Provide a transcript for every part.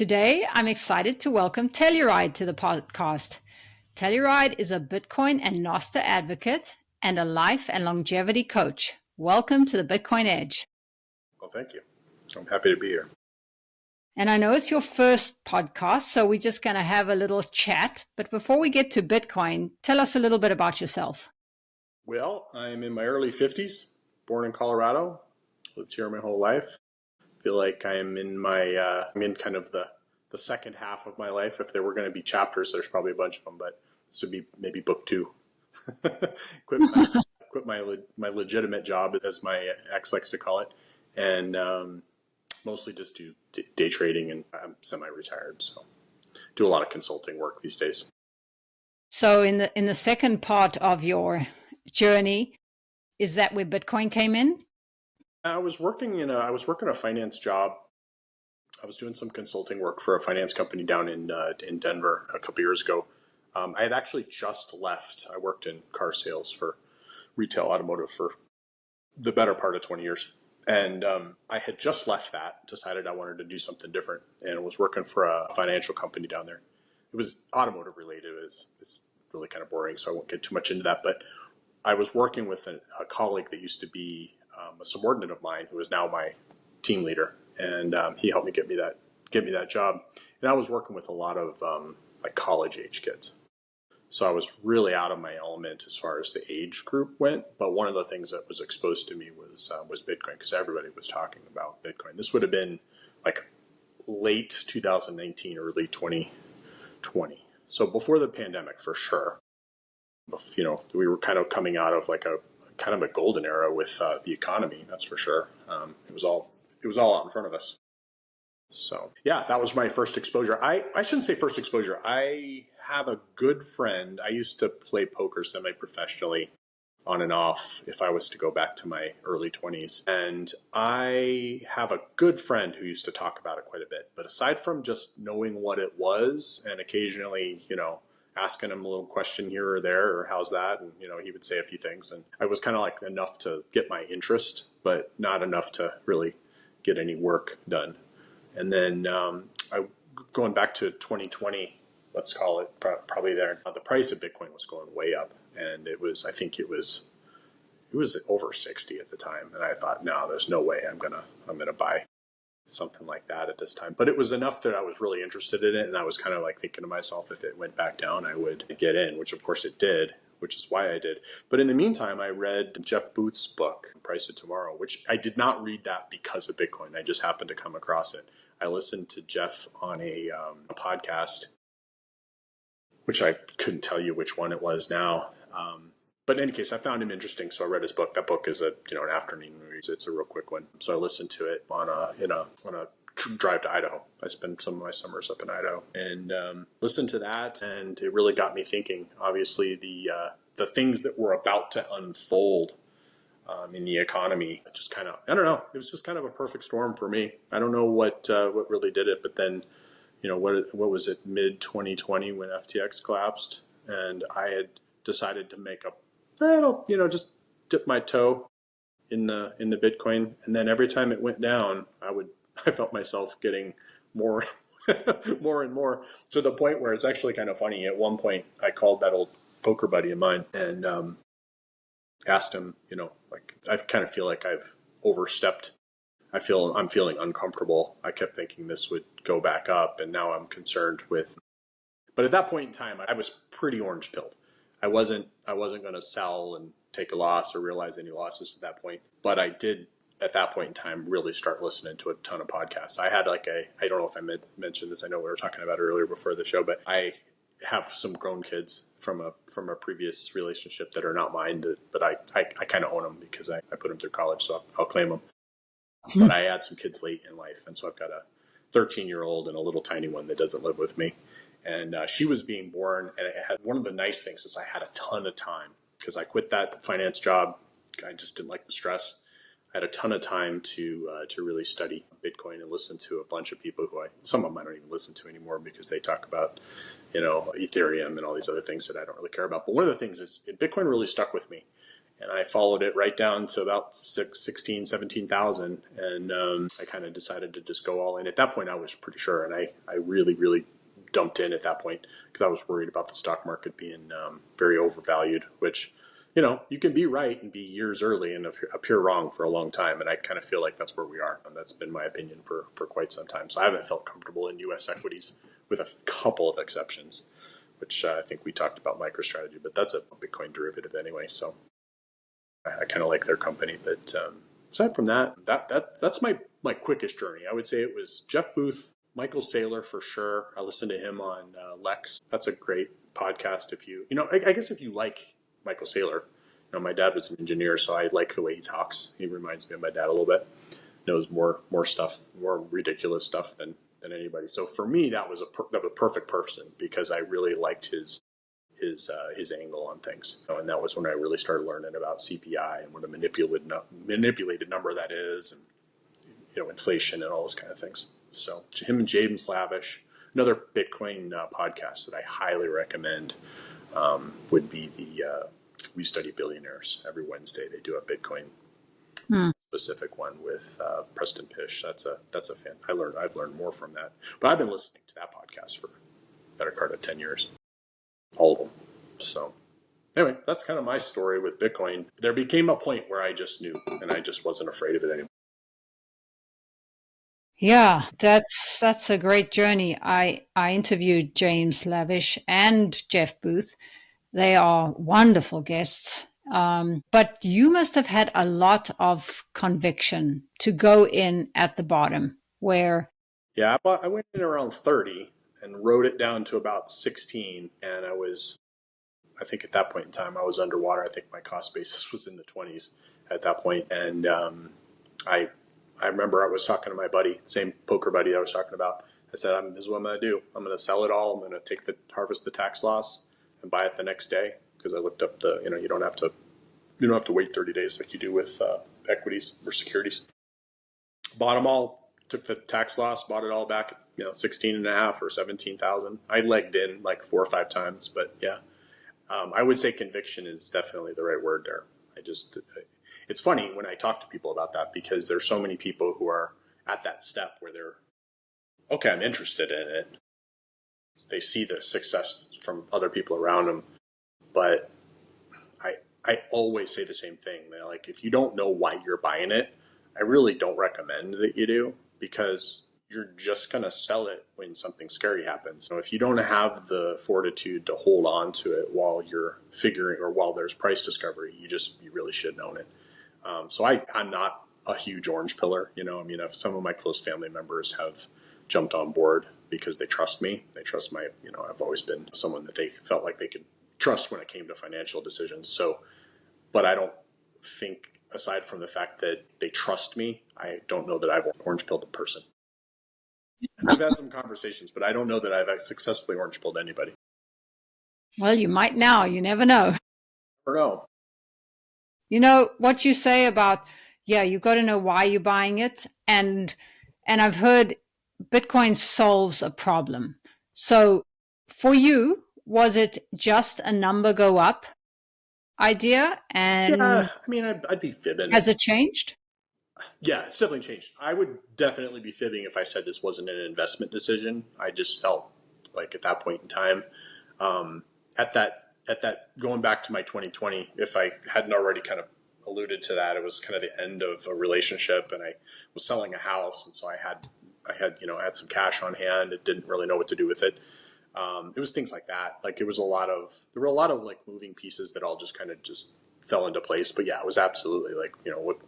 Today, I'm excited to welcome Telluride to the podcast. Telluride is a Bitcoin and Nostr advocate and a life and longevity coach. Welcome to the Bitcoin Edge. Well, thank you. I'm happy to be here. And I know it's your first podcast, so we're just going to have a little chat. But before we get to Bitcoin, tell us a little bit about yourself. Well, I'm in my early 50s, born in Colorado, lived here my whole life. Feel like I'm in kind of the second half of my life. If there were going to be chapters, there's probably a bunch of them, but this would be maybe book 2. quit my legitimate job, as my ex likes to call it, and mostly just do day trading, and I'm semi-retired, so do a lot of consulting work these days. So in the second part of your journey, is that where Bitcoin came in? I was working a finance job. I was doing some consulting work for a finance company down in Denver a couple years ago. I had actually just left. I worked in car sales for retail automotive for the better part of 20 years. And I had just left that, decided I wanted to do something different, and was working for a financial company down there. It was automotive related. It's really kind of boring, so I won't get too much into that. But I was working with a colleague that used to be a subordinate of mine, who is now my team leader, and he helped me get me that job. And I was working with a lot of like college age kids, so I was really out of my element as far as the age group went. But one of the things that was exposed to me was Bitcoin, because everybody was talking about Bitcoin. This would have been like late 2019, early 2020, so before the pandemic for sure. You know, we were kind of coming out of like a kind of a golden era with the economy, that's for sure. It was all out in front of us. So yeah, that was my first exposure. I shouldn't say first exposure. I have a good friend. I used to play poker semi-professionally on and off if I was to go back to my early 20s. And I have a good friend who used to talk about it quite a bit. But aside from just knowing what it was and occasionally, asking him a little question here or there, or how's that? And, he would say a few things. And I was kind of like enough to get my interest, but not enough to really get any work done. And then going back to 2020, let's call it, probably there, the price of Bitcoin was going way up. And I think it was over 60 at the time. And I thought, no, there's no way I'm going to buy something like that at this time. But it was enough that I was really interested in it. And I was kind of like thinking to myself, if it went back down, I would get in, which of course it did, which is why I did. But in the meantime, I read Jeff Booth's book, Price of Tomorrow, which I did not read that because of Bitcoin. I just happened to come across it. I listened to Jeff on a podcast, which I couldn't tell you which one it was now. But in any case, I found him interesting, so I read his book. That book is an afternoon read. It's a real quick one. So I listened to it on a drive to Idaho. I spent some of my summers up in Idaho and listened to that, and it really got me thinking. Obviously, the things that were about to unfold in the economy, just kind of, I don't know. It was just kind of a perfect storm for me. I don't know what really did it, but then, what was it, mid 2020 when FTX collapsed, and I had decided to make a little, just dip my toe in the Bitcoin, and then every time it went down, I felt myself getting more more and more, to the point where it's actually kind of funny. At one point, I called that old poker buddy of mine and asked him, like, I kind of feel like I've overstepped. I'm feeling uncomfortable. I kept thinking this would go back up, and now I'm concerned with. But at that point in time, I was pretty orange pilled. I wasn't going to sell and take a loss or realize any losses at that point. But I did, at that point in time, really start listening to a ton of podcasts. I had I don't know if I mentioned this. I know we were talking about it earlier before the show, but I have some grown kids from a previous relationship that are not mine, but I kind of own them because I put them through college, so I'll claim them. But I had some kids late in life, and so I've got a 13-year-old and a little tiny one that doesn't live with me. And she was being born, and one of the nice things is I had a ton of time because I quit that finance job. I just didn't like the stress. I had a ton of time to really study Bitcoin and listen to a bunch of people some of them I don't even listen to anymore because they talk about, Ethereum and all these other things that I don't really care about. But one of the things is Bitcoin really stuck with me. And I followed it right down to about 16, 17,000. And I kind of decided to just go all in. At that point, I was pretty sure. And I really, really dumped in at that point because I was worried about the stock market being very overvalued, which, you can be right and be years early and appear wrong for a long time. And I kind of feel like that's where we are. And that's been my opinion for quite some time. So I haven't felt comfortable in U.S. equities with a couple of exceptions, which I think we talked about MicroStrategy, but that's a Bitcoin derivative anyway. So I kind of like their company. But aside from that's my quickest journey. I would say it was Jeff Booth, Michael Saylor for sure. I listened to him on Lex. That's a great podcast. If I guess if you like Michael Saylor, my dad was an engineer, so I like the way he talks. He reminds me of my dad a little bit. Knows more stuff, more ridiculous stuff than anybody. So for me, that was a perfect person because I really liked his angle on things. And that was when I really started learning about CPI and what a manipulated number that is, and inflation and all those kind of things. So him and James Lavish, another Bitcoin podcast that I highly recommend would be the We Study Billionaires. Every Wednesday they do a Bitcoin specific one with Preston Pish. That's a fan. I've learned more from that. But I've been listening to that podcast for better part of 10 years. All of them. So anyway, that's kind of my story with Bitcoin. There became a point where I just knew and I just wasn't afraid of it anymore. Yeah, that's a great journey. I interviewed James Lavish and Jeff Booth. They are wonderful guests. But you must have had a lot of conviction to go in at the bottom where. Yeah, I went in around 30 and wrote it down to about 16. And I think at that point in time, I was underwater. I think my cost basis was in the 20s at that point. And I remember I was talking to my buddy, same poker buddy I was talking about. I said, this is what I'm going to do. I'm going to sell it all. I'm going to harvest the tax loss and buy it the next day. Because I looked up you don't have to wait 30 days like you do with equities or securities. Bought them all, took the tax loss, bought it all back at 16 and a half or 17,000. I legged in like 4 or 5 times, but yeah. I would say conviction is definitely the right word there. It's funny when I talk to people about that because there's so many people who are at that step where they're, okay, I'm interested in it. They see the success from other people around them. But I always say the same thing. Like, if you don't know why you're buying it, I really don't recommend that you do because you're just going to sell it when something scary happens. So if you don't have the fortitude to hold on to it while you're figuring or while there's price discovery, you really shouldn't own it. So I'm not a huge orange pillar. If some of my close family members have jumped on board because they trust me, they trust I've always been someone that they felt like they could trust when it came to financial decisions. So, but I don't think, aside from the fact that they trust me, I don't know that I've orange pilled a person. I've had some conversations, but I don't know that I've successfully orange pilled anybody. Well, you might now. You never know. Or no. What you say about, you got to know why you're buying it. And I've heard Bitcoin solves a problem. So for you, was it just a number go up idea? And yeah, I'd be fibbing. Has it changed? Yeah, it's definitely changed. I would definitely be fibbing if I said this wasn't an investment decision. I just felt like at that point in time, at that going back to my 2020, if I hadn't already kind of alluded to that, it was kind of the end of a relationship, and I was selling a house, and so I had some cash on hand. I didn't really know what to do with it. It was things like that. Like there were a lot of like moving pieces that all just kind of just fell into place. But yeah, it was absolutely like,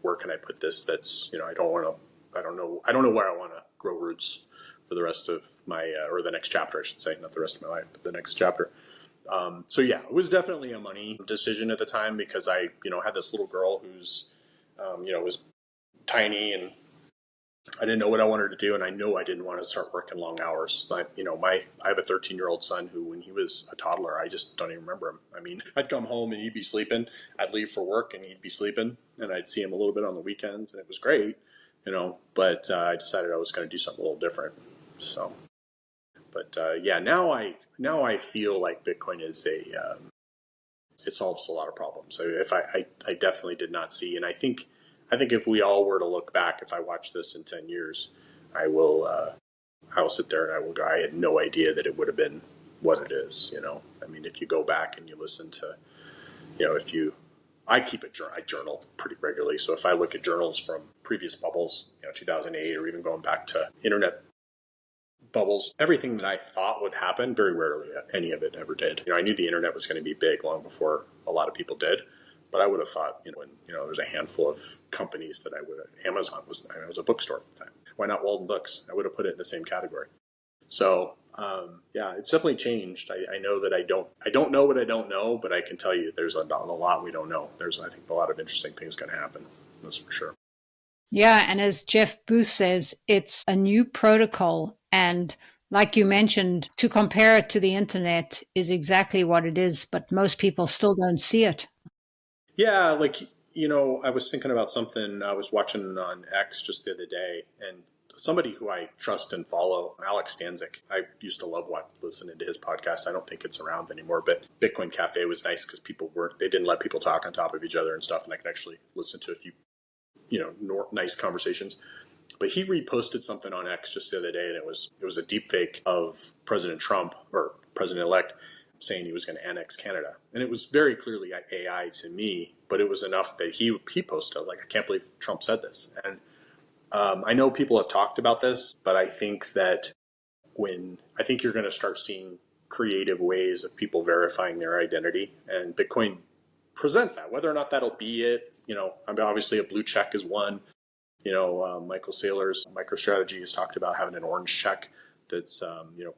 where can I put this? That's, I don't know where I want to grow roots for the rest of my, or the next chapter, I should say, not the rest of my life, but the next chapter. So yeah, it was definitely a money decision at the time because I, had this little girl who's, was tiny and I didn't know what I wanted to do, and I know I didn't want to start working long hours. I have a 13-year-old son who, when he was a toddler, I just don't even remember him. I'd come home and he'd be sleeping. I'd leave for work and he'd be sleeping, and I'd see him a little bit on the weekends, and it was great, But I decided I was going to do something a little different. So, but yeah, now I feel like Bitcoin is it solves a lot of problems. So if I definitely did not see, and I think if we all were to look back, if I watch this in 10 years, I will sit there and I will go, I had no idea that it would have been what it is. I mean, if you go back and you listen to, I keep I journal pretty regularly. So if I look at journals from previous bubbles, 2008, or even going back to internet bubbles, everything that I thought would happen, very rarely any of it ever did. I knew the internet was going to be big long before a lot of people did, but I would have thought, when there's a handful of companies that Amazon was a bookstore at the time. Why not Walden Books? I would have put it in the same category. So it's definitely changed. I know that I don't know what I don't know, but I can tell you there's a lot we don't know. There's, I think, a lot of interesting things going to happen. That's for sure. Yeah, and as Jeff Booth says, it's a new protocol. And like you mentioned, to compare it to the internet is exactly what it is, but most people still don't see it. Yeah, I was thinking about something I was watching on X just the other day, and somebody who I trust and follow, Alex Stanzik. I used to love listening to his podcast. I don't think it's around anymore, but Bitcoin Cafe was nice because they didn't let people talk on top of each other and stuff, and I could actually listen to a few, nice conversations. But he reposted something on X just the other day, and it was a deep fake of President Trump, or President-elect, saying he was going to annex Canada. And it was very clearly AI to me, but it was enough that he posted, I can't believe Trump said this. And I know people have talked about this, but I think that I think you're going to start seeing creative ways of people verifying their identity, and Bitcoin presents that. Whether or not that'll be it, obviously a blue check is one. Michael Saylor's MicroStrategy has talked about having an orange check that's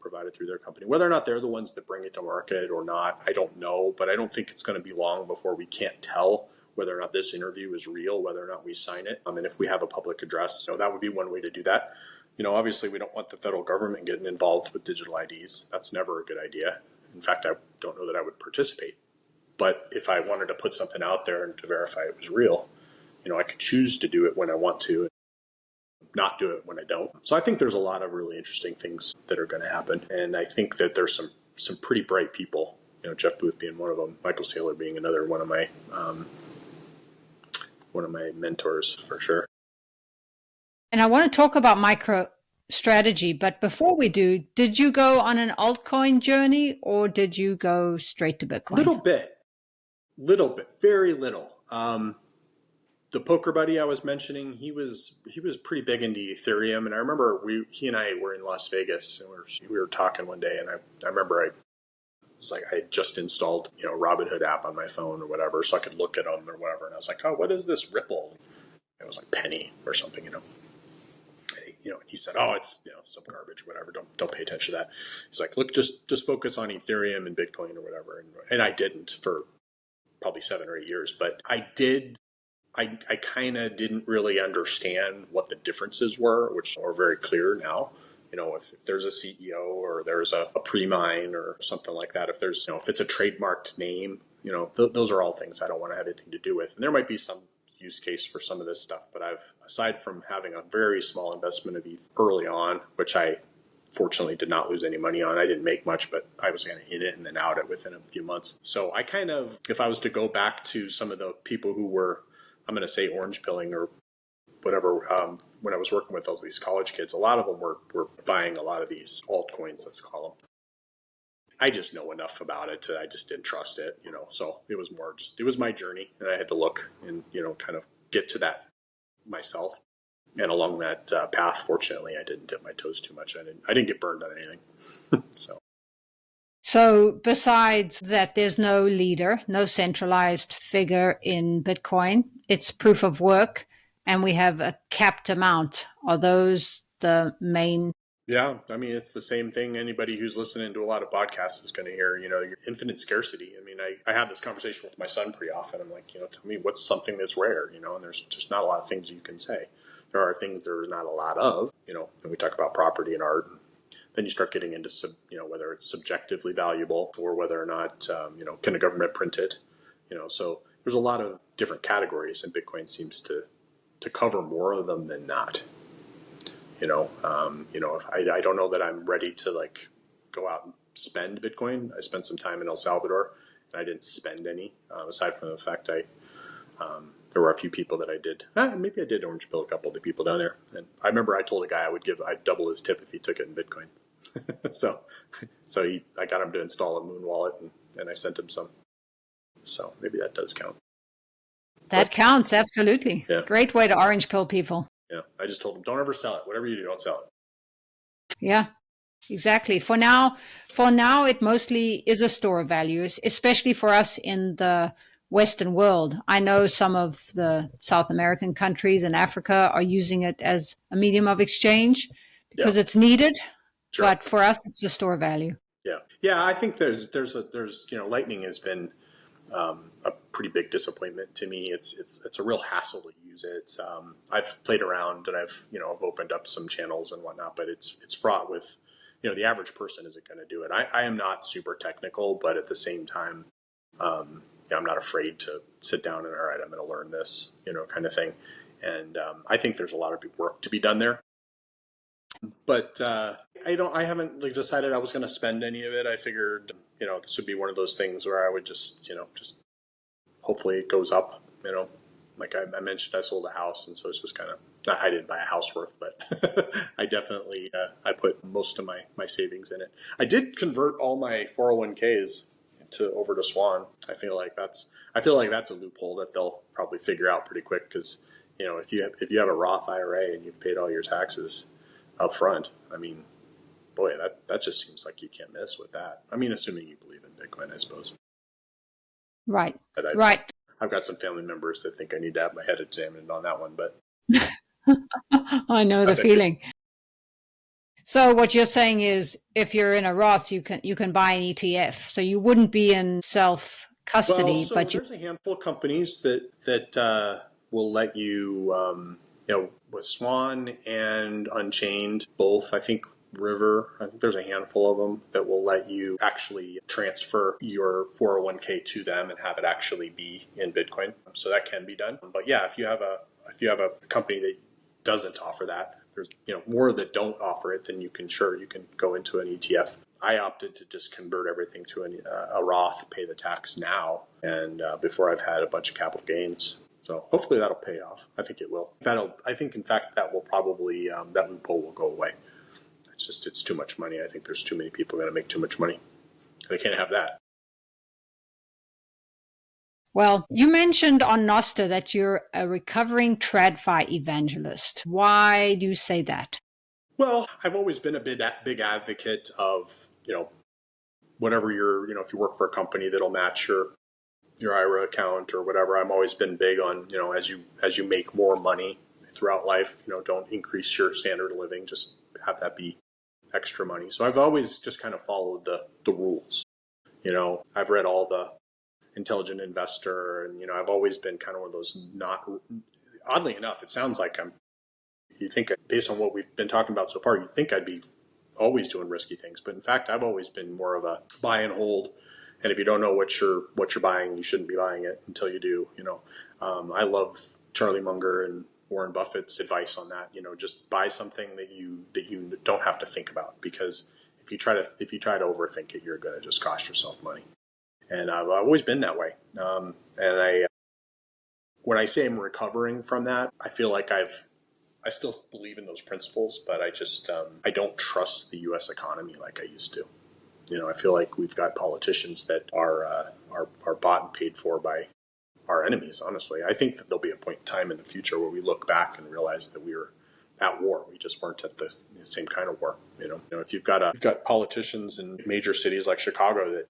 provided through their company. Whether or not they're the ones that bring it to market or not, I don't know, but I don't think it's going to be long before we can't tell whether or not this interview is real, whether or not we sign it. And if we have a public address, that would be one way to do that. Obviously we don't want the federal government getting involved with digital IDs. That's never a good idea. In fact, I don't know that I would participate. But if I wanted to put something out there and to verify it was real, I could choose to do it when I want to and not do it when I don't. So I think there's a lot of really interesting things that are going to happen. And I think that there's some pretty bright people, Jeff Booth being one of them, Michael Saylor being another one of my mentors for sure. And I want to talk about MicroStrategy, but before we do, did you go on an altcoin journey or did you go straight to Bitcoin? Little bit, very little. The poker buddy I was mentioning, he was pretty big into Ethereum, and I remember he and I were in Las Vegas, and we were talking one day, and I remember I had just installed Robinhood app on my phone or whatever, so I could look at them or whatever, and I was like, oh, what is this Ripple? It was like Penny or something, And he said, oh, it's some garbage, whatever. Don't pay attention to that. He's like, look, just focus on Ethereum and Bitcoin or whatever, and I didn't for probably 7 or 8 years, but I did. I kind of didn't really understand what the differences were, which are very clear now. If there's a CEO or there's a pre-mine or something like that, if there's, if it's a trademarked name, those are all things I don't want to have anything to do with. And there might be some use case for some of this stuff, but aside from having a very small investment of ETH early on, which I fortunately did not lose any money on. I didn't make much, but I was kind of in it and then out it within a few months. So I kind of, if I was to go back to some of the people who were, I'm going to say orange pilling or whatever, when I was working with all these college kids, a lot of them were buying a lot of these altcoins, let's call them. I just know enough about it. I just didn't trust it, so it was more just, it was my journey and I had to look and, kind of get to that myself. And along that path, fortunately, I didn't dip my toes too much. I didn't get burned on anything. So besides that, there's no leader, no centralized figure in Bitcoin. It's proof of work, and we have a capped amount. Are those the main? Yeah, I mean, it's the same thing anybody who's listening to a lot of podcasts is going to hear, your infinite scarcity. I mean, I have this conversation with my son pretty often. I'm like, tell me what's something that's rare, and there's just not a lot of things you can say. There are things there's not a lot of, and we talk about property and art. And then you start getting into, whether it's subjectively valuable or whether or not, can the government print it? So there's a lot of different categories, and Bitcoin seems to cover more of them than not. I don't know that I'm ready to go out and spend Bitcoin. I spent some time in El Salvador. I didn't spend any, aside from the fact there were a few people that I did. Maybe I did orange pill a couple of the people down there. And I remember I told a guy I'd double his tip if he took it in Bitcoin. so I got him to install a Moon wallet and I sent him some. So maybe that does count. That counts, absolutely. Yeah. Great way to orange pill people. Yeah. I just told him, don't ever sell it. Whatever you do, don't sell it. Yeah, exactly. For now, it mostly is a store of value, especially for us in the Western world. I know some of the South American countries and Africa are using it as a medium of exchange because it's needed. Sure. But for us, it's a store of value. Yeah. Yeah. I think there's, Lightning has been a pretty big disappointment to me. It's a real hassle to use it. I've played around and I've opened up some channels and whatnot, but it's fraught with, the average person isn't going to do it. I am not super technical, but at the same time, I'm not afraid to sit down and, all right, I'm going to learn this, kind of thing. And I think there's a lot of work to be done there. But I haven't decided I was going to spend any of it. I figured, this would be one of those things where I would just hopefully it goes up, like I mentioned, I sold a house. And so it's just kind of, I didn't buy a house worth, but I definitely, I put most of my savings in it. I did convert all my 401ks over to Swan. I feel like that's a loophole that they'll probably figure out pretty quick. Cause if you have a Roth IRA and you've paid all your taxes up front, I mean, boy, that just seems like you can't miss with that. I mean, assuming you believe in Bitcoin, I suppose. Right. I've got some family members that think I need to have my head examined on that one, but I know the feeling. So what you're saying is, if you're in a Roth, you can buy an ETF. So you wouldn't be in self custody, but there's a handful of companies that will let you, with Swan and Unchained, both. I think there's a handful of them that will let you actually transfer your 401k to them and have it actually be in Bitcoin. So that can be done. But yeah, if you have a company that doesn't offer that, there's more that don't offer it, then you can go into an ETF. I opted to just convert everything to a Roth, pay the tax now, and before I've had a bunch of capital gains. So hopefully that'll pay off. I think it will. I think in fact that will probably that loophole will go away. It's too much money. I think there's too many people going to make too much money. They can't have that. Well, you mentioned on Nostr that you're a recovering TradFi evangelist. Why do you say that? Well, I've always been a big advocate of, whatever if you work for a company that'll match your IRA account or whatever. I've always been big on, as you make more money throughout life, don't increase your standard of living, just have that be extra money. So I've always just kind of followed the rules. I've read all the Intelligent Investor, and I've always been kind of one of those oddly enough, it sounds like you think based on what we've been talking about so far, you'd think I'd be always doing risky things, but in fact I've always been more of a buy and hold, and if you don't know what you're buying, you shouldn't be buying it until you do. I love Charlie Munger and Warren Buffett's advice on that. Just buy something that you don't have to think about, because if you try to overthink it, you're going to just cost yourself money. And I've always been that way. When I say I'm recovering from that, I feel like I still believe in those principles, but I just I don't trust the U.S. economy like I used to. I feel like we've got politicians that are bought and paid for by our enemies. Honestly, I think that there'll be a point in time in the future where we look back and realize that we were at war. We just weren't at the same kind of war. If you've got politicians in major cities like Chicago that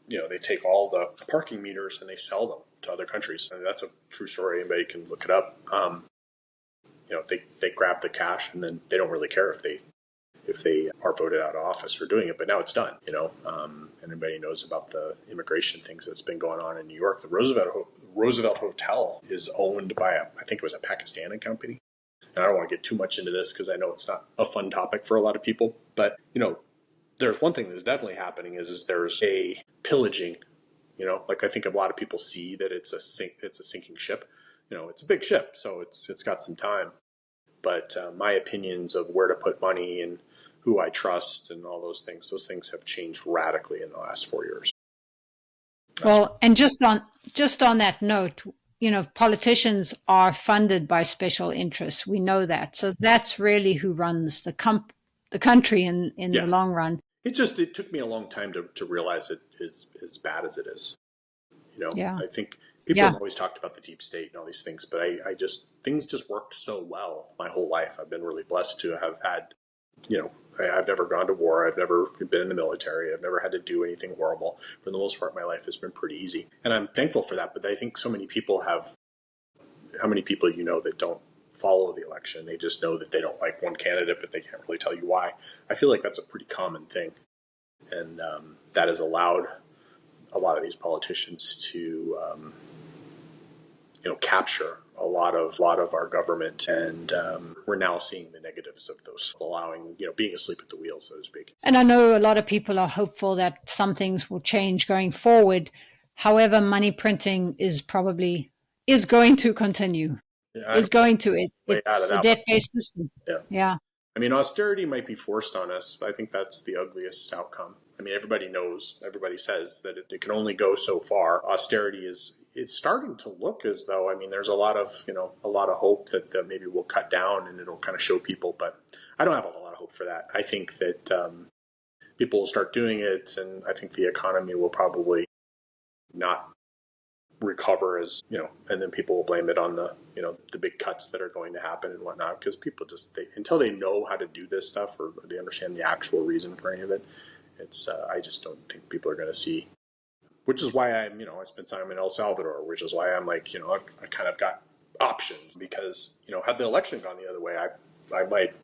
they take all the parking meters and they sell them to other countries. I mean, that's a true story. Anybody can look it up. They grab the cash and then they don't really care if they are voted out of office for doing it. But now it's done. Anybody knows about the immigration things that's been going on in New York. The Roosevelt Hotel is owned by I think it was a Pakistani company. And I don't want to get too much into this because I know it's not a fun topic for a lot of people. But there's one thing that's definitely happening is there's a pillaging. Like I think a lot of people see that it's a sinking ship. It's a big ship, so it's got some time. But my opinions of where to put money and who I trust and all those things have changed radically in the last 4 years. Well, and just on that note, politicians are funded by special interests. We know that. So that's really who runs the country in the Yeah. long run. It took me a long time to realize it is as bad as it is. Yeah. I think people Yeah. have always talked about the deep state and all these things, but things just worked so well my whole life. I've been really blessed to have had, I've never gone to war. I've never been in the military. I've never had to do anything horrible. For the most part, my life has been pretty easy. And I'm thankful for that. But I think so many people how many people that don't follow the election? They just know that they don't like one candidate, but they can't really tell you why. I feel like that's a pretty common thing. And that has allowed a lot of these politicians to, capture a lot of our government, and we're now seeing the negatives of those, allowing being asleep at the wheel, so to speak. And I know a lot of people are hopeful that some things will change going forward. However, money printing is going to continue. Yeah, I Is don't know going to it. way out of It's a that one. debt-based system. Yeah. Yeah. I mean, austerity might be forced on us. I think that's the ugliest outcome. I mean, everybody knows, everybody says that it can only go so far. Austerity it's starting to look as though, I mean, there's a lot of hope that maybe we'll cut down and it'll kind of show people, but I don't have a lot of hope for that. I think that people will start doing it, and I think the economy will probably not recover and then people will blame it on the big cuts that are going to happen and whatnot, because people until they know how to do this stuff or they understand the actual reason for any of it, I just don't think people are going to see, which is why I spent time in El Salvador, which is why I'm like, I've kind of got options, because had the election gone the other way, I might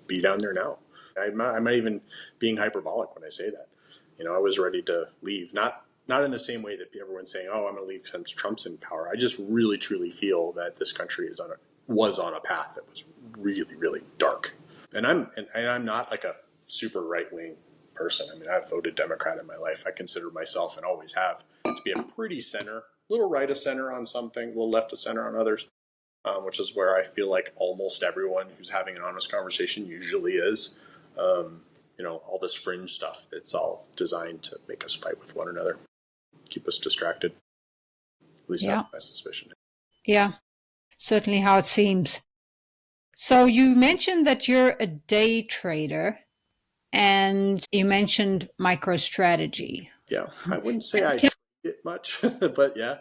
be down there now. I might even being hyperbolic when I say that. I was ready to leave, not in the same way that everyone's saying, "Oh, I'm going to leave since Trump's in power." I just really, truly feel that this country was on a path that was really, really dark. And I'm not like a super right wing person. I mean, I've voted Democrat in my life. I consider myself, and always have, to be a pretty center, a little right of center on something, a little left of center on others, which is where I feel like almost everyone who's having an honest conversation usually is. All this fringe stuff that's all designed to make us fight with one another, keep us distracted. At least Yeah. that's my suspicion. Yeah. Certainly how it seems. So you mentioned that you're a day trader, and you mentioned MicroStrategy. Yeah, I wouldn't say I trade it much, but yeah,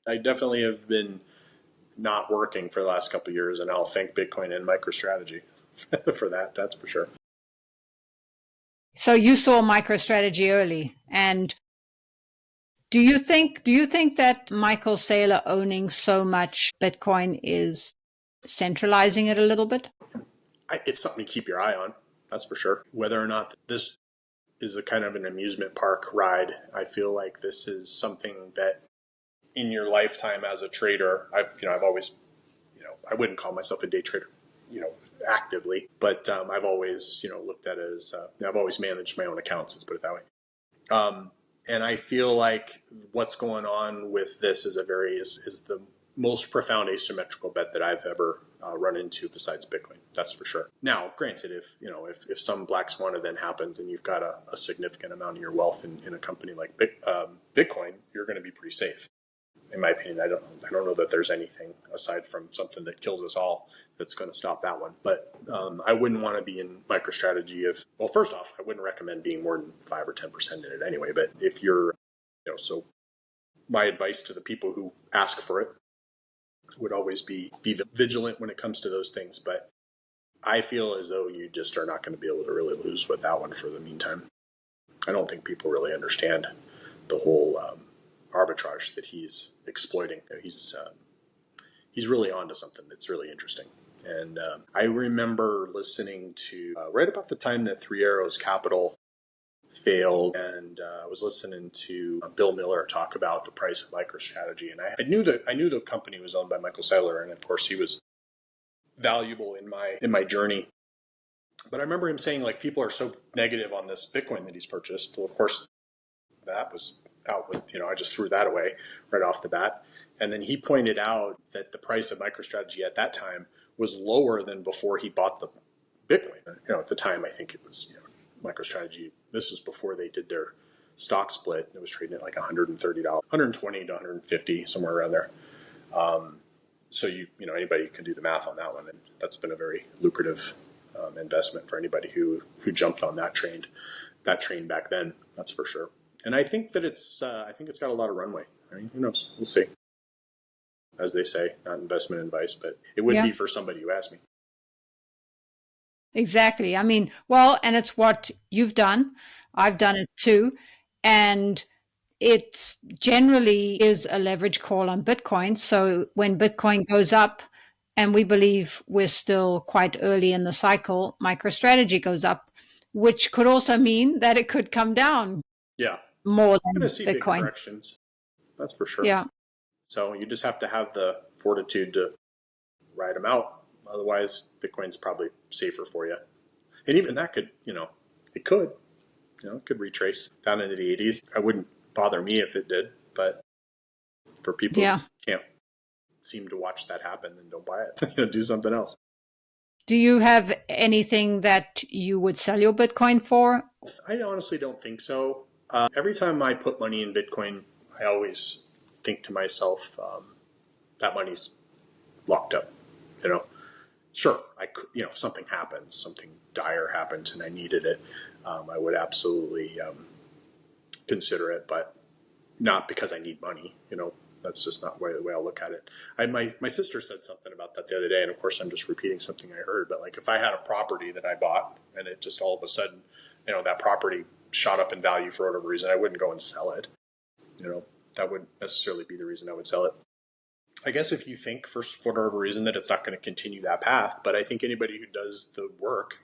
I definitely have been not working for the last couple of years, and I'll thank Bitcoin and MicroStrategy for that. That's for sure. So you saw MicroStrategy early, and do you think that Michael Saylor owning so much Bitcoin is centralizing it a little bit? It's something to keep your eye on. That's for sure. Whether or not this is a kind of an amusement park ride, I feel like this is something that in your lifetime as a trader, I've always, I wouldn't call myself a day trader, actively, but I've always, looked at it as, I've always managed my own accounts, let's put it that way. And I feel like what's going on with this is the most profound asymmetrical bet that I've ever run into besides Bitcoin. That's for sure. Now, granted, if some black swan event happens and you've got a significant amount of your wealth in a company like Bitcoin, you're going to be pretty safe. In my opinion, I don't know that there's anything aside from something that kills us all that's going to stop that one. But I wouldn't want to be in MicroStrategy first off, I wouldn't recommend being more than 5 or 10% in it anyway. But if you're, so my advice to the people who ask for it would always be vigilant when it comes to those things. But I feel as though you just are not going to be able to really lose with that one for the meantime. I don't think people really understand the whole arbitrage that he's exploiting. He's really onto something that's really interesting. And I remember listening to right about the time that Three Arrows Capital failed, and I was listening to Bill Miller talk about the price of MicroStrategy, and I knew the company was owned by Michael Saylor, and of course he was valuable in my journey. But I remember him saying, like, people are so negative on this Bitcoin that he's purchased. Well, of course, that was out with, I just threw that away right off the bat. And then he pointed out that the price of MicroStrategy at that time was lower than before he bought the Bitcoin. At the time, I think it was, MicroStrategy, this was before they did their stock split. It was trading at like $130, $120 to $150, somewhere around there. So anybody can do the math on that one, and that's been a very lucrative investment for anybody who jumped on that train back then. That's for sure. And I think that it's got a lot of runway. I mean, who knows? We'll see. As they say, not investment advice, but it would be for somebody who asked me. Exactly. I mean, well, and it's what you've done. I've done it too. And it generally is a leverage call on Bitcoin. So when Bitcoin goes up, and we believe we're still quite early in the cycle, MicroStrategy goes up, which could also mean that it could come down more than You're going to see Bitcoin. big corrections. That's for sure. Yeah. So you just have to have the fortitude to ride them out. Otherwise, Bitcoin's probably safer for you. And even that could, it could retrace down into the 80s. It wouldn't bother me if it did, but for people who can't seem to watch that happen, then don't buy it. Do something else. Do you have anything that you would sell your Bitcoin for? I honestly don't think so. Every time I put money in Bitcoin, I always think to myself, that money's locked up. Sure, I could, if something happens, something dire happens, and I needed it, I would absolutely consider it, but not because I need money. That's just not the way I'll look at it. My sister said something about that the other day, and of course I'm just repeating something I heard. But like, if I had a property that I bought and it just all of a sudden, that property shot up in value for whatever reason, I wouldn't go and sell it. That wouldn't necessarily be the reason I would sell it. I guess if you think for whatever reason that it's not going to continue that path, but I think anybody who does the work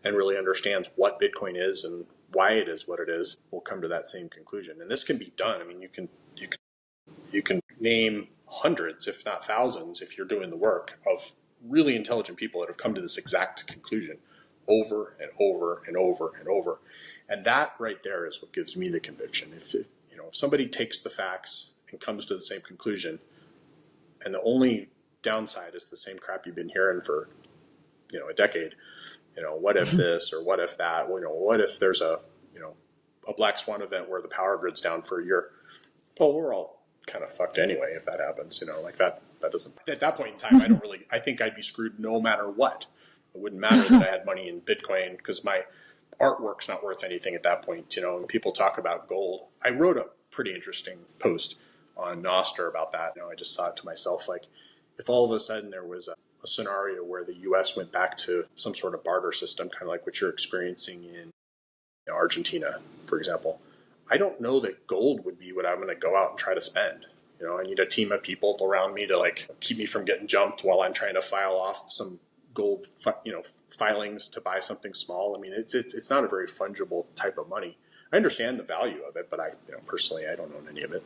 and really understands what Bitcoin is and why it is what it is will come to that same conclusion. And this can be done. I mean, you can name hundreds, if not thousands, if you're doing the work, of really intelligent people that have come to this exact conclusion over and over and over and over. And that right there is what gives me the conviction. If somebody takes the facts and comes to the same conclusion, and the only downside is the same crap you've been hearing for a decade, what if this or what if that, what if there's a black swan event where the power grid's down for a year? Well, we're all kind of fucked anyway if that happens. Like that doesn't, at that point in time, I think I'd be screwed no matter what. It wouldn't matter that I had money in Bitcoin because my artwork's not worth anything at that point. And people talk about gold. I wrote a pretty interesting post on Nostr about that. I just thought to myself, like, if all of a sudden there was a scenario where the U.S. went back to some sort of barter system, kind of like what you're experiencing in Argentina, for example, I don't know that gold would be what I'm going to go out and try to spend. I need a team of people around me to like keep me from getting jumped while I'm trying to file off some gold, filings to buy something small. I mean, it's not a very fungible type of money. I understand the value of it, but personally, I don't own any of it.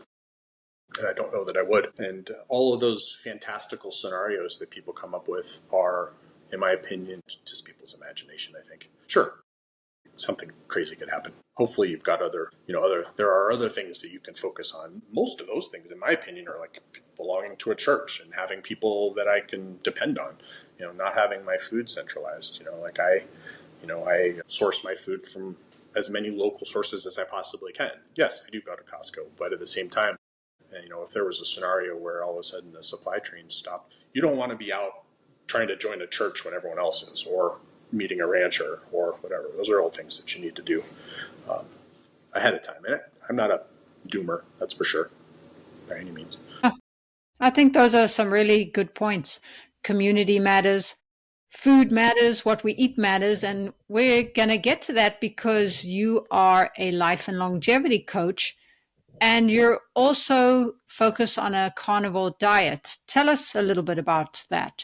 And I don't know that I would. And all of those fantastical scenarios that people come up with are, in my opinion, just people's imagination, I think. Sure, something crazy could happen. Hopefully you've got there are other things that you can focus on. Most of those things, in my opinion, are like belonging to a church and having people that I can depend on, not having my food centralized. I source my food from as many local sources as I possibly can. Yes, I do go to Costco, but at the same time, if there was a scenario where all of a sudden the supply train stopped, you don't want to be out trying to join a church when everyone else is, or meeting a rancher, or whatever. Those are all things that you need to do ahead of time. And I'm not a doomer, that's for sure, by any means. I think those are some really good points. Community matters. Food matters, what we eat matters, and we're going to get to that because you are a life and longevity coach, and you're also focused on a carnivore diet. Tell us a little bit about that.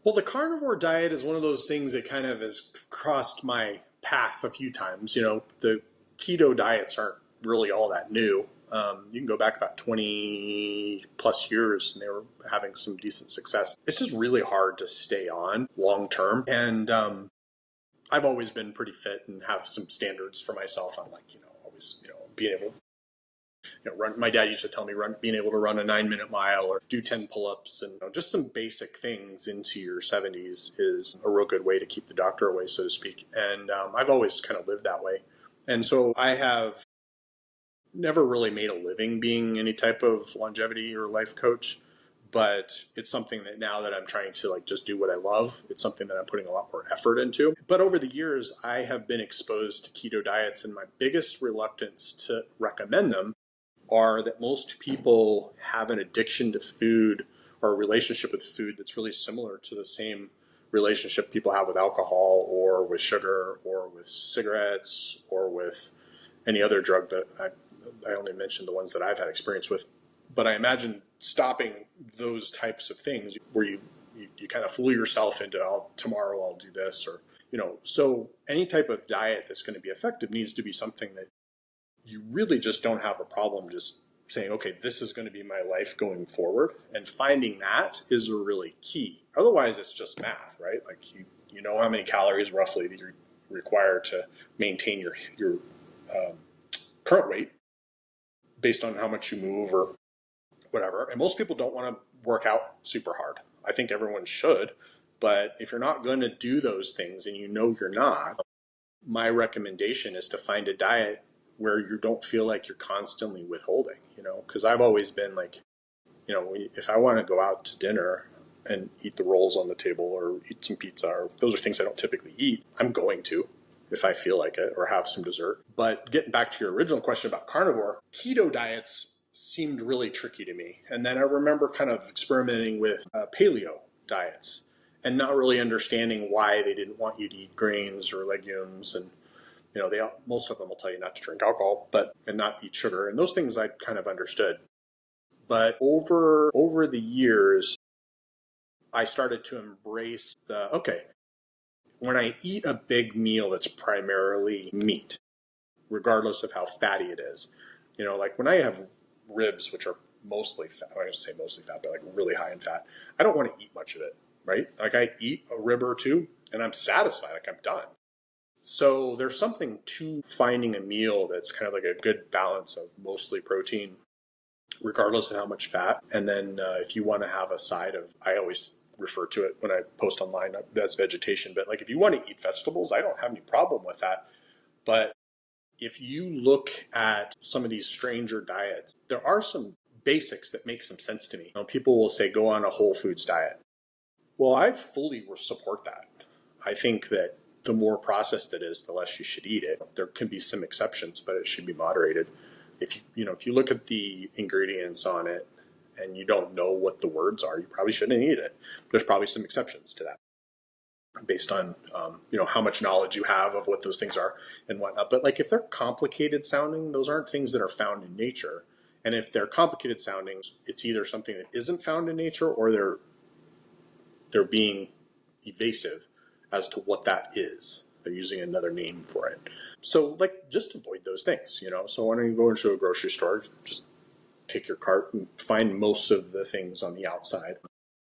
Well, the carnivore diet is one of those things that kind of has crossed my path a few times. The keto diets aren't really all that new. You can go back about 20 plus years and they were having some decent success. It's just really hard to stay on long term. And I've always been pretty fit and have some standards for myself on always, being able run. My dad used to tell me being able to run a 9-minute mile or do 10 pull-ups and just some basic things into your 70s is a real good way to keep the doctor away, so to speak. And I've always kind of lived that way. And so I have never really made a living being any type of longevity or life coach, but it's something that now that I'm trying to like just do what I love, it's something that I'm putting a lot more effort into. But over the years, I have been exposed to keto diets, and my biggest reluctance to recommend them are that most people have an addiction to food or a relationship with food that's really similar to the same relationship people have with alcohol or with sugar or with cigarettes or with any other drug that I only mentioned the ones that I've had experience with. But I imagine stopping those types of things where you kind of fool yourself into, oh, tomorrow I'll do this, or, so any type of diet that's going to be effective needs to be something that you really just don't have a problem just saying, okay, this is going to be my life going forward. And finding that is really key. Otherwise, it's just math, right? Like you know how many calories roughly that you require to maintain your current weight based on how much you move or whatever. And most people don't want to work out super hard. I think everyone should. But if you're not going to do those things and you know you're not, my recommendation is to find a diet where you don't feel like you're constantly withholding, because I've always been like, if I want to go out to dinner and eat the rolls on the table or eat some pizza, or those are things I don't typically eat, I'm going to if I feel like it, or have some dessert. But getting back to your original question about carnivore, keto diets seemed really tricky to me. And then I remember kind of experimenting with paleo diets and not really understanding why they didn't want you to eat grains or legumes. And most of them will tell you not to drink alcohol, and not eat sugar. And those things I kind of understood. But over the years, I started to embrace when I eat a big meal that's primarily meat, regardless of how fatty it is, like when I have ribs, which are mostly fat, I say mostly fat, but like really high in fat, I don't want to eat much of it, right? Like I eat a rib or two and I'm satisfied, like I'm done. So there's something to finding a meal that's kind of like a good balance of mostly protein, regardless of how much fat. And then if you want to have a side of, I always refer to it when I post online, that's vegetation. But like if you want to eat vegetables, I don't have any problem with that. But if you look at some of these stranger diets, there are some basics that make some sense to me. People will say, go on a whole foods diet. Well, I fully support that. I think that the more processed it is, the less you should eat it. There can be some exceptions, but it should be moderated. If you look at the ingredients on it and you don't know what the words are, you probably shouldn't eat it. There's probably some exceptions to that based on how much knowledge you have of what those things are and whatnot. But like if they're complicated sounding, those aren't things that are found in nature. And if they're complicated sounding, it's either something that isn't found in nature or they're being evasive as to what that is. They're using another name for it. So like just avoid those things, So when you go into a grocery store, just take your cart and find most of the things on the outside.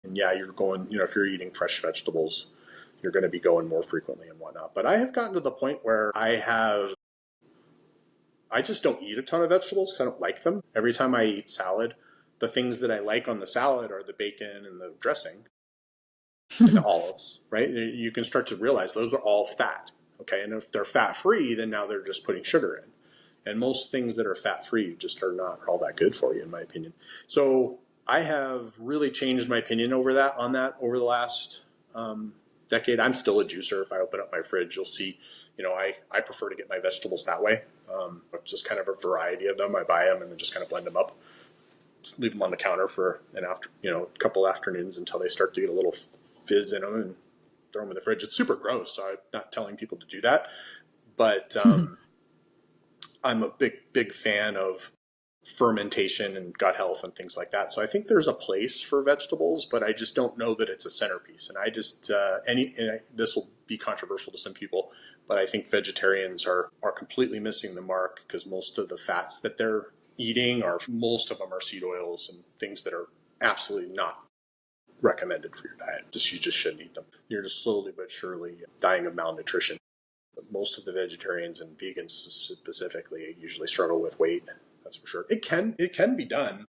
And yeah, you're going, if you're eating fresh vegetables, you're going to be going more frequently and whatnot. But I have gotten to the point where I just don't eat a ton of vegetables because I don't like them. Every time I eat salad, the things that I like on the salad are the bacon and the dressing and the olives, right? You can start to realize those are all fat. Okay. And if they're fat free, then now they're just putting sugar in. And most things that are fat free just are not all that good for you, in my opinion. So I have really changed my opinion over that over the last decade. I'm still a juicer. If I open up my fridge, you'll see, I prefer to get my vegetables that way. Just kind of a variety of them. I buy them and then just kind of blend them up. Just leave them on the counter for a couple afternoons until they start to get a little fizz in them and throw them in the fridge. It's super gross, so I'm not telling people to do that. But I'm a big fan of fermentation and gut health and things like that. So I think there's a place for vegetables, but I just don't know that it's a centerpiece. And I just this will be controversial to some people, but I think vegetarians are completely missing the mark because most of the fats that they're eating most of them are seed oils and things that are absolutely not recommended for your diet. You just shouldn't eat them. You're just slowly but surely dying of malnutrition. But most of the vegetarians and vegans specifically usually struggle with weight. That's for sure. It can be done.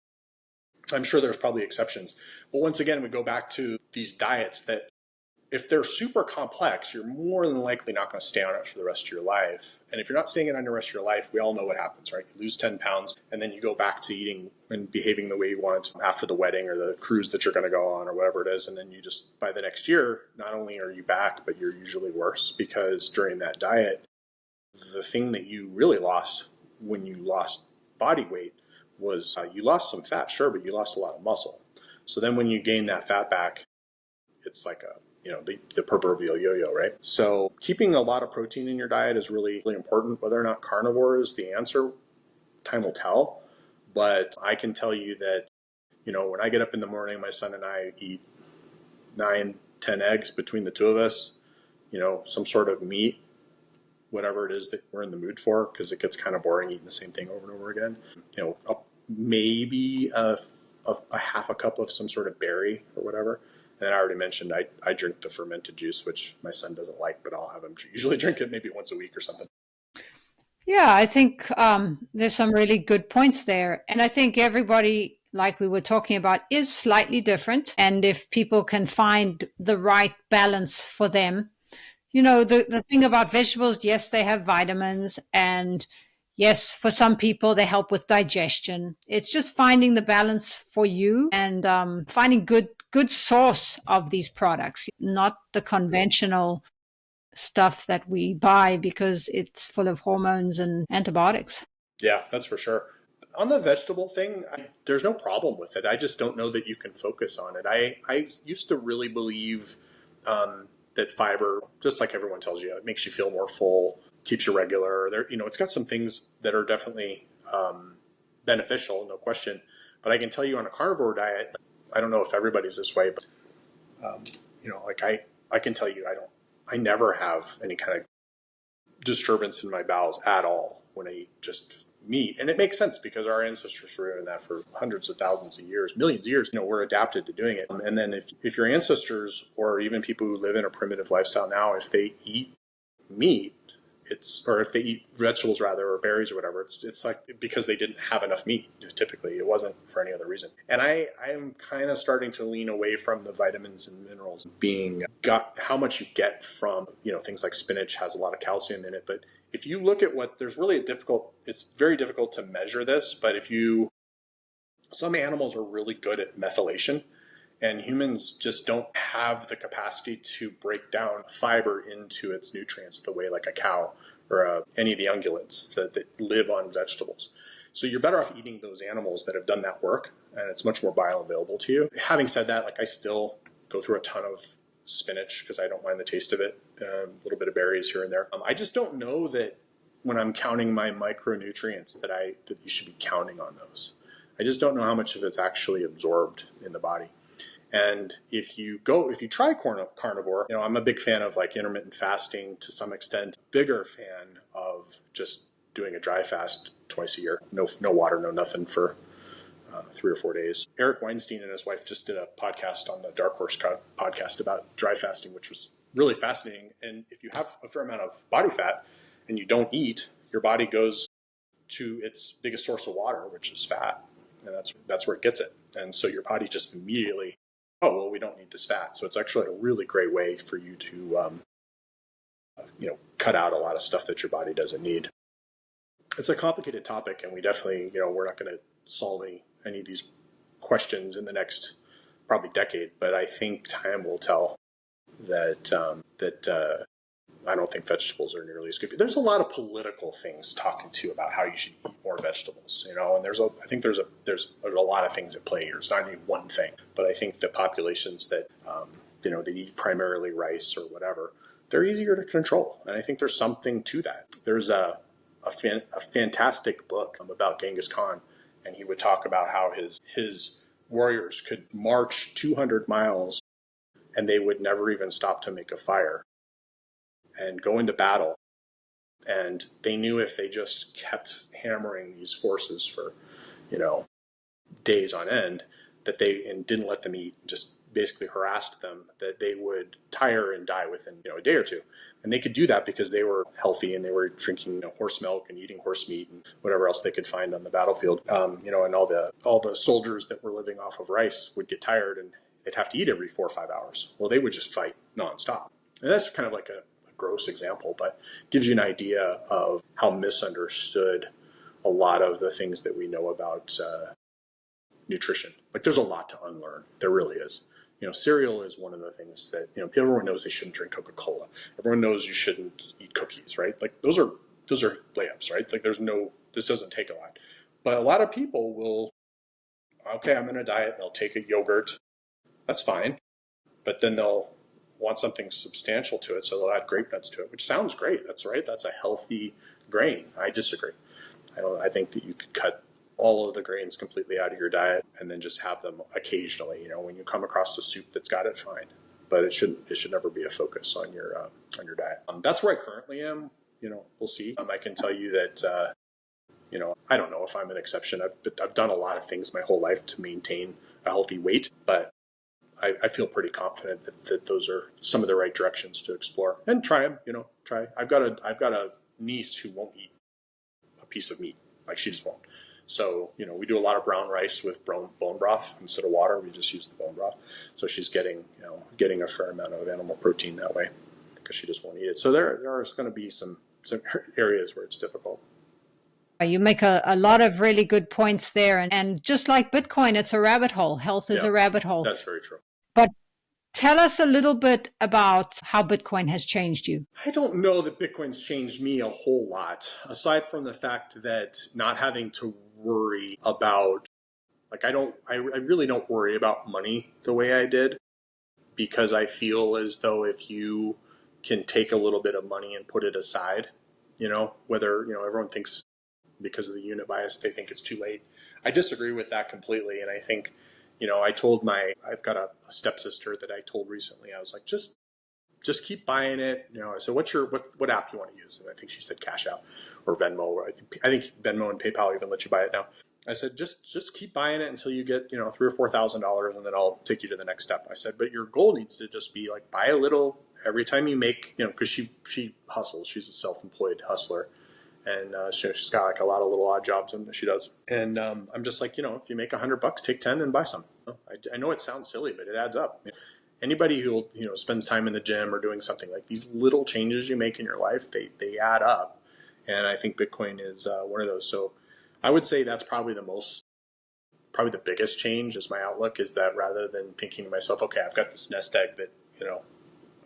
I'm sure there's probably exceptions. But once again, we go back to these diets that if they're super complex, you're more than likely not going to stay on it for the rest of your life. And if you're not staying on it the rest of your life, we all know what happens, right? You lose 10 pounds and then you go back to eating and behaving the way you want after the wedding or the cruise that you're going to go on or whatever it is. And then you just, by the next year, not only are you back, but you're usually worse because during that diet, the thing that you really lost when you lost body weight was you lost some fat, sure, but you lost a lot of muscle. So then when you gain that fat back, it's like the proverbial yo-yo, right? So keeping a lot of protein in your diet is really, really important. Whether or not carnivore is the answer, time will tell. But I can tell you that, when I get up in the morning, my son and I eat 9, 10 eggs between the two of us, some sort of meat, whatever it is that we're in the mood for, because it gets kind of boring eating the same thing over and over again. Maybe a half a cup of some sort of berry or whatever. And I already mentioned I drink the fermented juice, which my son doesn't like, but I'll have him usually drink it maybe once a week or something. Yeah, I think there's some really good points there. And I think everybody, like we were talking about, is slightly different. And if people can find the right balance for them, the thing about vegetables, yes, they have vitamins. And yes, for some people, they help with digestion. It's just finding the balance for you and finding good source of these products, not the conventional stuff that we buy because it's full of hormones and antibiotics. Yeah, that's for sure. On the vegetable thing, there's no problem with it. I just don't know that you can focus on it. I used to really believe that fiber, just like everyone tells you, it makes you feel more full, keeps you regular. It's got some things that are definitely beneficial, no question. But I can tell you on a carnivore diet, I don't know if everybody's this way, but I can tell you I never have any kind of disturbance in my bowels at all when I eat just meat. And it makes sense because our ancestors were doing that for hundreds of thousands of years, millions of years. We're adapted to doing it. And then if your ancestors or even people who live in a primitive lifestyle now, if they eat meat, or if they eat vegetables rather, or berries or whatever, it's like because they didn't have enough meat. Typically, it wasn't for any other reason. And I am kind of starting to lean away from the vitamins and minerals how much you get from things like spinach has a lot of calcium in it. But if you look at it's very difficult to measure this. But some animals are really good at methylation. And humans just don't have the capacity to break down fiber into its nutrients the way like a cow or any of the ungulates that live on vegetables. So you're better off eating those animals that have done that work, and it's much more bioavailable to you. Having said that, I still go through a ton of spinach because I don't mind the taste of it, a little bit of berries here and there. I just don't know that when I'm counting my micronutrients that you should be counting on those. I just don't know how much of it's actually absorbed in the body. And if you try carnivore, I'm a big fan of intermittent fasting to some extent, bigger fan of just doing a dry fast twice a year. No water, no nothing for 3 or 4 days. Eric Weinstein and his wife just did a podcast on the Dark Horse podcast about dry fasting, which was really fascinating. And if you have a fair amount of body fat and you don't eat, your body goes to its biggest source of water, which is fat. And that's where it gets it. And so your body just immediately, we don't need this fat. So it's actually a really great way for you to, cut out a lot of stuff that your body doesn't need. It's a complicated topic, and we definitely, we're not going to solve any of these questions in the next probably decade. But I think time will tell that I don't think vegetables are nearly as good. There's a lot of political things talking to about how you should eat more vegetables, and I think there's a lot of things at play here. It's not any one thing, but I think the populations that they eat primarily rice or whatever, they're easier to control, and I think there's something to that. There's a fantastic book about Genghis Khan, and he would talk about how his warriors could march 200 miles, and they would never even stop to make a fire and go into battle. And they knew if they just kept hammering these forces for, days on end, and didn't let them eat, just basically harassed them, that they would tire and die within, a day or two. And they could do that because they were healthy and they were drinking horse milk and eating horse meat and whatever else they could find on the battlefield. And all the soldiers that were living off of rice would get tired and they'd have to eat every 4 or 5 hours. Well, they would just fight nonstop. And that's kind of like a gross example, but gives you an idea of how misunderstood a lot of the things that we know about nutrition. Like there's a lot to unlearn. There really is. Cereal is one of the things that, everyone knows they shouldn't drink Coca-Cola. Everyone knows you shouldn't eat cookies, right? Like those are layups, right? Like this doesn't take a lot. But a lot of people will, okay, I'm going to diet. They'll take a yogurt. That's fine. But then they'll want something substantial to it. So they'll add grape nuts to it, which sounds great. That's right. That's a healthy grain. I disagree. I think that you could cut all of the grains completely out of your diet and then just have them occasionally. When you come across a soup that's got it, fine. But it should never be a focus on your diet. That's where I currently am. We'll see. I can tell you that I don't know if I'm an exception. I've done a lot of things my whole life to maintain a healthy weight, but I feel pretty confident that those are some of the right directions to explore and try them. Try. I've got a niece who won't eat a piece of meat. Like she just won't. So, we do a lot of brown rice with bone broth instead of water. We just use the bone broth. So she's getting a fair amount of animal protein that way because she just won't eat it. So there are going to be some areas where it's difficult. You make a lot of really good points there. And just like Bitcoin, it's a rabbit hole. Health is a rabbit hole. That's very true. But tell us a little bit about how Bitcoin has changed you. I don't know that Bitcoin's changed me a whole lot, aside from the fact that not having to worry about, I really don't worry about money the way I did, because I feel as though if you can take a little bit of money and put it aside, whether, everyone thinks because of the unit bias, they think it's too late. I disagree with that completely. And I think, I've got a stepsister that I told recently, I was like, just keep buying it. I said, what app you want to use? And I think she said Cash App or Venmo. I think Venmo and PayPal even let you buy it now. I said, just keep buying it until you get, $3,000 or $4,000, and then I'll take you to the next step. I said, but your goal needs to just be like, buy a little every time you make, because she hustles. She's a self-employed hustler. And she's got like a lot of little odd jobs that she does. And I'm just like, if you make $100, take 10 and buy some. I know it sounds silly, but it adds up. Anybody who spends time in the gym or doing something, like these little changes you make in your life, they add up. And I think Bitcoin is one of those. So I would say that's probably the biggest change is my outlook, is that rather than thinking to myself, okay, I've got this nest egg that,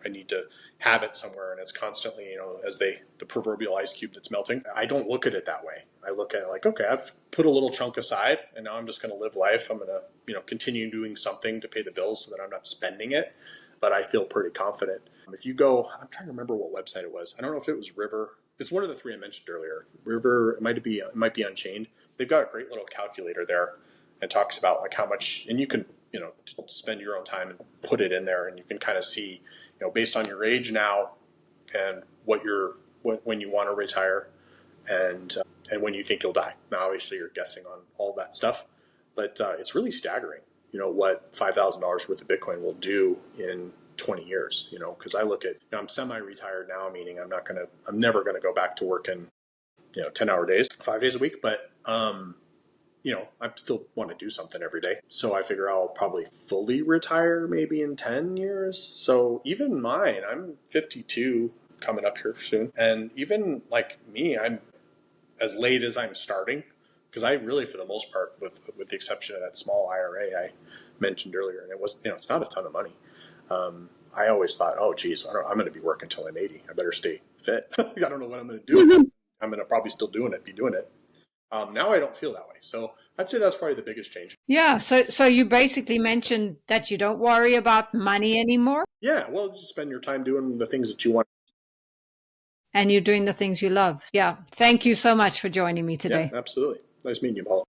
I need to have it somewhere and it's constantly, as the proverbial ice cube that's melting. I don't look at it that way. I look at it like, okay, I've put a little chunk aside and now I'm just going to live life. I'm going to, continue doing something to pay the bills so that I'm not spending it. But I feel pretty confident. If you go, I'm trying to remember what website it was. I don't know if it was River. It's one of the three I mentioned earlier. River, it might be Unchained. They've got a great little calculator there and talks about like how much, and you can, spend your own time and put it in there and you can kind of see, based on your age now and when you want to retire and when you think you'll die. Now, obviously, you're guessing on all that stuff, but it's really staggering, what $5,000 worth of Bitcoin will do in 20 years, because I look at, I'm semi-retired now, meaning I'm never going to go back to working, 10-hour days, 5 days a week, but I still want to do something every day. So I figure I'll probably fully retire maybe in 10 years. So even mine, I'm 52 coming up here soon. And even like me, I'm as late as I'm starting, because I really, for the most part, with the exception of that small IRA I mentioned earlier, and it was, it's not a ton of money. I always thought, oh, geez, I'm going to be working until I'm 80. I better stay fit. I don't know what I'm going to do. I'm going to probably still be doing it. Now I don't feel that way. So I'd say that's probably the biggest change. Yeah. So you basically mentioned that you don't worry about money anymore. Yeah. Well, just spend your time doing the things that you want. And you're doing the things you love. Yeah. Thank you so much for joining me today. Yeah, absolutely. Nice meeting you, Paul.